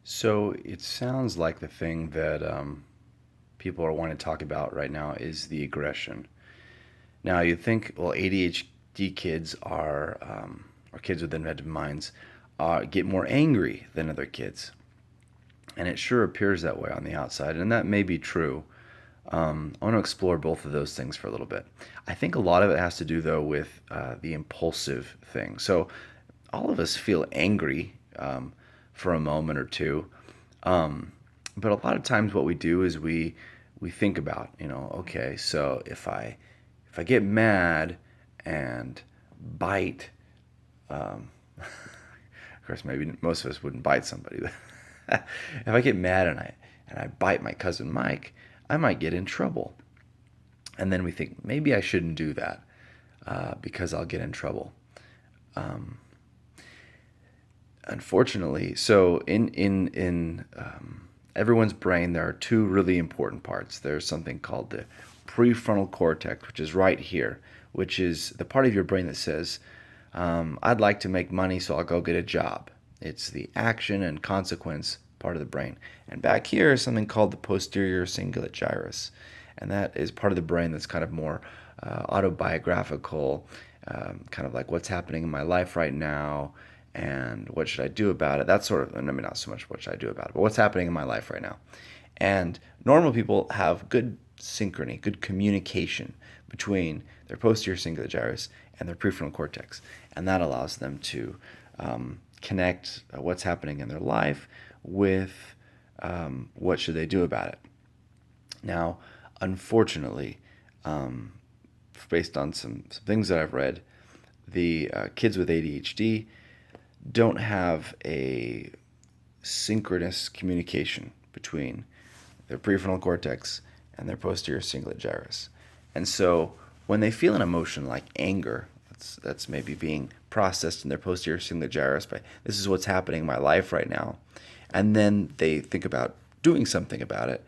So it sounds like the thing that people are wanting to talk about right now is the aggression. Now you think, well, ADHD kids or kids with inventive minds, get more angry than other kids, and it sure appears that way on the outside, and that may be true. I want to explore both of those things for a little bit. I think a lot of it has to do though with the impulsive thing. So all of us feel angry for a moment or two. Um, but a lot of times what we do is we think about, okay, so if I get mad and bite, of course, maybe most of us wouldn't bite somebody. If I get mad and I bite my cousin Mike, I might get in trouble. And then we think maybe I shouldn't do that because I'll get in trouble. Unfortunately, so in everyone's brain, there are two really important parts. There's something called the prefrontal cortex, which is right here, which is the part of your brain that says, "I'd like to make money, so I'll go get a job." It's the action and consequence part of the brain. And back here is something called the posterior cingulate gyrus, and that is part of the brain that's kind of more autobiographical, kind of like what's happening in my life right now and what should I do about it. That sort of, I mean, not so much what should I do about it, but what's happening in my life right now. And normal people have good synchrony, good communication between their posterior cingulate gyrus and their prefrontal cortex, and that allows them to connect what's happening in their life with what should they do about it. Now, unfortunately, um, based on some things that I've read, the kids with ADHD don't have a synchronous communication between their prefrontal cortex and their posterior cingulate gyrus. And so when they feel an emotion like anger, that's maybe being processed in their posterior cingulate gyrus by this is what's happening in my life right now, and then they think about doing something about it,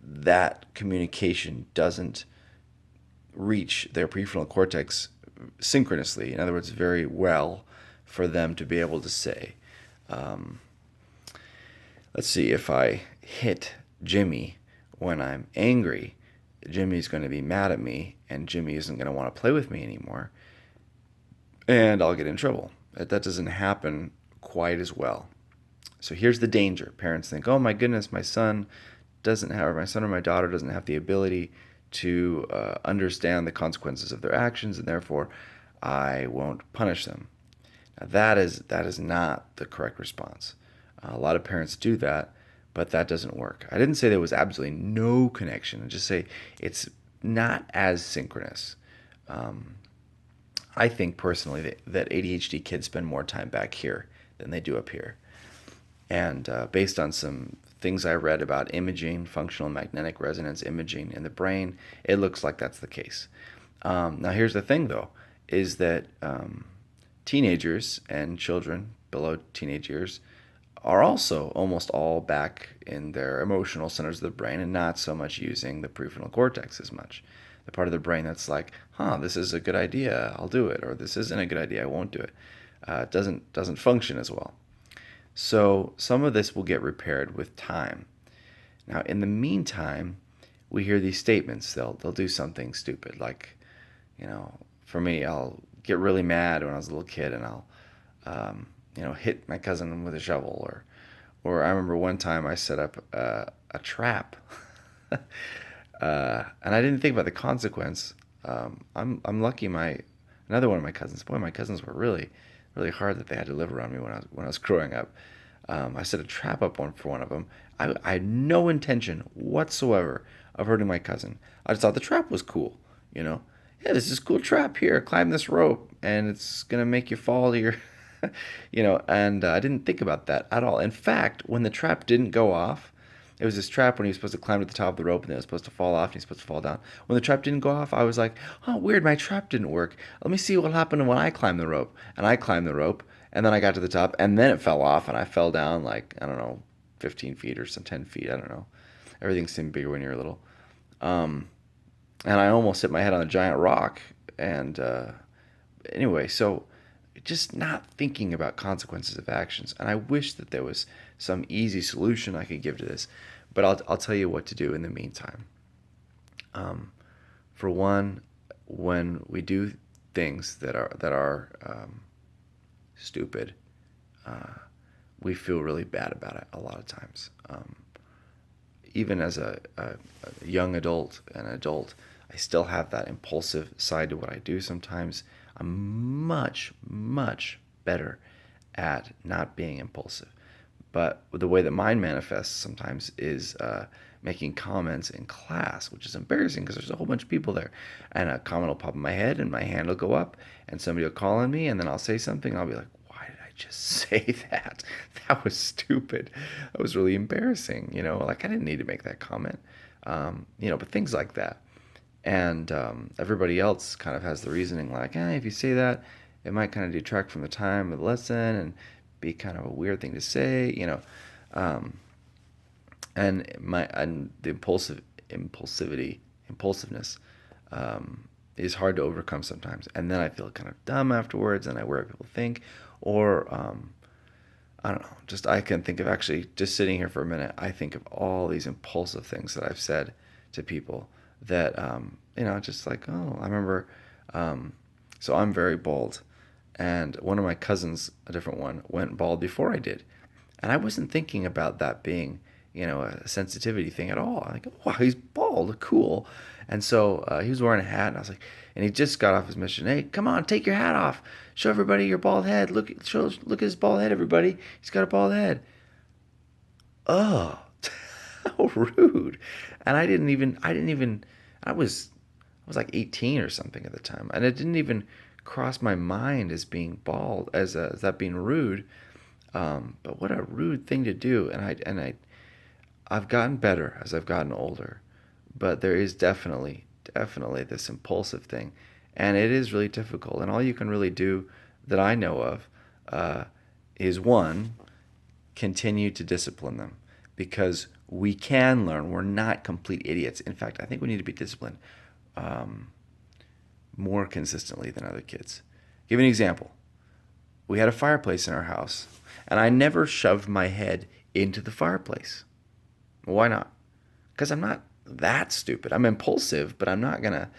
that communication doesn't reach their prefrontal cortex synchronously. In other words, very well for them to be able to say, um, let's see, if I hit Jimmy when I'm angry, Jimmy's going to be mad at me and Jimmy isn't going to want to play with me anymore and I'll get in trouble. That doesn't happen quite as well. So here's the danger. Parents think, oh my goodness, my son doesn't have, or my son or my daughter doesn't have the ability to understand the consequences of their actions, and therefore I won't punish them. Now that is not the correct response. A lot of parents do that, but that doesn't work. I didn't say there was absolutely no connection. I just say it's not as synchronous. Um, I think personally that ADHD kids spend more time back here than they do up here. And based on some things I read about imaging, functional magnetic resonance imaging in the brain, it looks like that's the case. Now, here's the thing, though, is that teenagers and children below teenage years are also almost all back in their emotional centers of the brain and not so much using the prefrontal cortex as much. The part of the brain that's like, this is a good idea, I'll do it, or this isn't a good idea, I won't do it. It doesn't function as well. So some of this will get repaired with time. Now, in the meantime, we hear these statements. They'll do something stupid, like, for me, I'll get really mad when I was a little kid, and I'll, hit my cousin with a shovel, or I remember one time I set up a trap, and I didn't think about the consequence. I'm lucky. Another one of my cousins. Boy, my cousins were really really hard that they had to live around me when I was growing up. I set a trap up for one of them. I had no intention whatsoever of hurting my cousin. I just thought the trap was cool. You know, yeah, this is a cool trap here. Climb this rope, and it's gonna make you fall to your, And I didn't think about that at all. In fact, when the trap didn't go off, it was this trap when he was supposed to climb to the top of the rope and then it was supposed to fall off and he's supposed to fall down. When the trap didn't go off, I was like, oh, weird, my trap didn't work. Let me see what happened when I climbed the rope. And I climbed the rope and then I got to the top and then it fell off and I fell down like, I don't know, 15 feet or some 10 feet. I don't know. Everything seemed bigger when you're little. Um, and I almost hit my head on a giant rock. And anyway, so just not thinking about consequences of actions. And I wish that there was some easy solution I could give to this, but I'll tell you what to do in the meantime. For one, when we do things that are stupid, we feel really bad about it a lot of times. Even as a young adult, an adult, I still have that impulsive side to what I do sometimes. I'm much, much better at not being impulsive. But the way that mine manifests sometimes is making comments in class, which is embarrassing because there's a whole bunch of people there. And a comment will pop in my head and my hand will go up and somebody will call on me and then I'll say something and I'll be like, why did I just say that? That was stupid. That was really embarrassing. Like I didn't need to make that comment. But things like that. And everybody else kind of has the reasoning like, if you say that, it might kind of detract from the time of the lesson and be kind of a weird thing to say. Um, and the impulsiveness, is hard to overcome sometimes. And then I feel kind of dumb afterwards, and I worry what people think, or I don't know. Just I can think of actually just sitting here for a minute. I think of all these impulsive things that I've said to people that just like, oh, I remember. So I'm very bald, and one of my cousins, a different one, went bald before I did, and I wasn't thinking about that being a sensitivity thing at all. I'm like, oh, wow, he's bald, cool. And so he was wearing a hat, and I was like, and he just got off his mission. Hey, come on, take your hat off. Show everybody your bald head. Look at his bald head, everybody. He's got a bald head. Oh, how rude. And I was like 18 or something at the time, and it didn't even cross my mind as being bald, as that being rude. But what a rude thing to do. I've gotten better as I've gotten older, but there is definitely this impulsive thing, and it is really difficult. And all you can really do that I know of is one, continue to discipline them, because we can learn. We're not complete idiots. In fact, I think we need to be disciplined more consistently than other kids. Give you an example. We had a fireplace in our house, and I never shoved my head into the fireplace. Why not? Because I'm not that stupid. I'm impulsive, but I'm not gonna,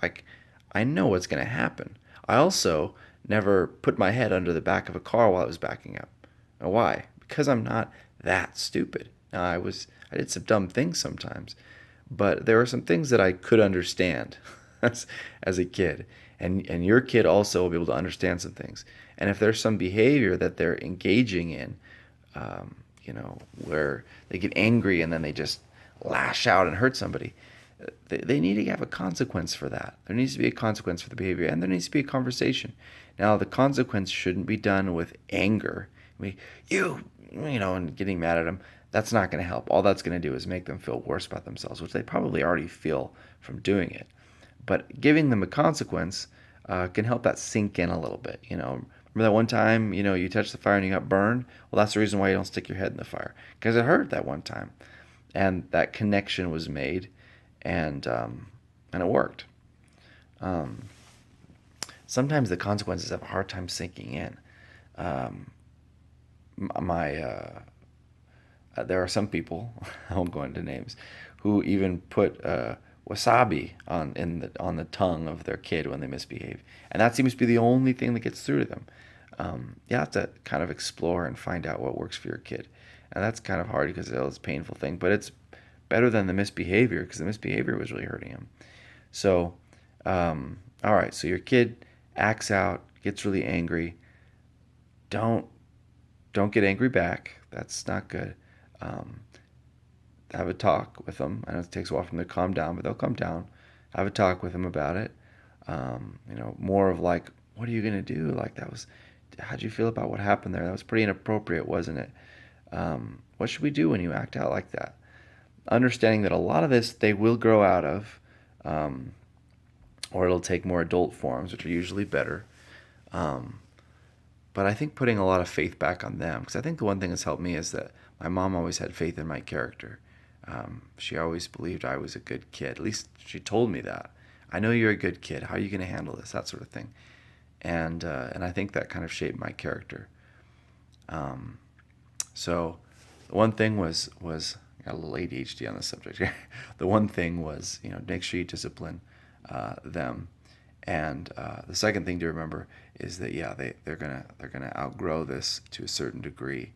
like, I know what's gonna happen. I also never put my head under the back of a car while I was backing up. Now, why? Because I'm not that stupid. Now, I did some dumb things sometimes, but there were some things that I could understand as a kid. And your kid also will be able to understand some things. And if there's some behavior that they're engaging in, where they get angry and then they just lash out and hurt somebody, they need to have a consequence for that. There needs to be a consequence for the behavior, and there needs to be a conversation. Now, the consequence shouldn't be done with anger. And getting mad at them. That's not going to help. All that's going to do is make them feel worse about themselves, which they probably already feel from doing it. But giving them a consequence can help that sink in a little bit. Remember that one time, you touched the fire and you got burned? Well, that's the reason why you don't stick your head in the fire, because it hurt that one time. And that connection was made, and it worked. Sometimes the consequences have a hard time sinking in. There are some people, I won't go into names, who even put wasabi on the tongue of their kid when they misbehave, and that seems to be the only thing that gets through to them. You have to kind of explore and find out what works for your kid, and that's kind of hard because it's a painful thing, but it's better than the misbehavior, because the misbehavior was really hurting him. So, all right, so your kid acts out, gets really angry. Don't get angry back. That's not good. Have a talk with them. I know it takes a while for them to calm down, but they'll calm down. Have a talk with them about it. More of like, what are you gonna do? Like, how'd you feel about what happened there? That was pretty inappropriate, wasn't it? What should we do when you act out like that? Understanding that a lot of this they will grow out of, or it'll take more adult forms, which are usually better. But I think putting a lot of faith back on them, because I think the one thing that's helped me is that my mom always had faith in my character. She always believed I was a good kid. At least she told me that. I know you're a good kid. How are you going to handle this? That sort of thing. and I think that kind of shaped my character. So the one thing was got a little ADHD on this subject here. The one thing was, make sure you discipline them, and the second thing to remember is that they're gonna outgrow this to a certain degree,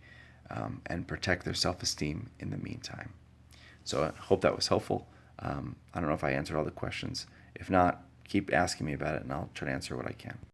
and protect their self-esteem in the meantime. So I hope that was helpful. I don't know if I answered all the questions. If not, keep asking me about it, and I'll try to answer what I can.